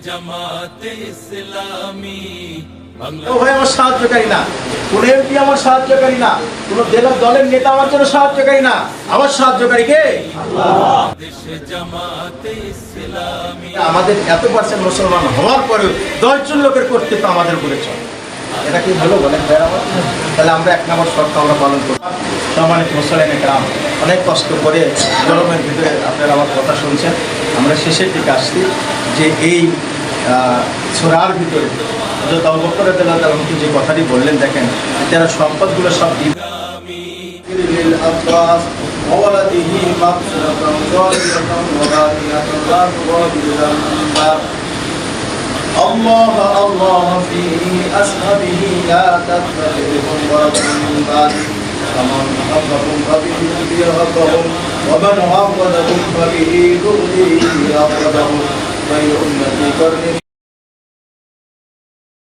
জামাতে ইসলামী ভাই আমার সাহায্যকারী না, কোন এমপি আমার সাহায্যকারী না, কোন দলের নেতা আমার জন্য সাহায্যকারী না, আমার সাহায্যকারী কে? জামাতে ইসলামী। আমাদের এত পার্সেন্ট মুসলমান হওয়ার পরেও 10 জন লোকের কর্তৃত্ব আমাদের উপরে চলে, এটা কি ভালো বলেন? তাহলে আমরা 1 নম্বর শর্ত আমরা পালন করব। সম্মানিত মুসলিম کرام, অনেক কষ্ট করে গরমের ভিতরে আপনারা আমার কথা শুনছেন। আমরা শেষের দিকে আসছি যে এই সূরার ভিতরে হযরত আবু বকর রাদিয়াল্লাহু তাআলা যে কথাটি বললেন, দেখেন যারা সম্পদগুলো সব الله الله في أصحابه لا تتبعهم ورسول بعد فمن حبهم فبه يهبهم ومن عبدهم فبه يؤذيه أبدهم خير أمتي قرني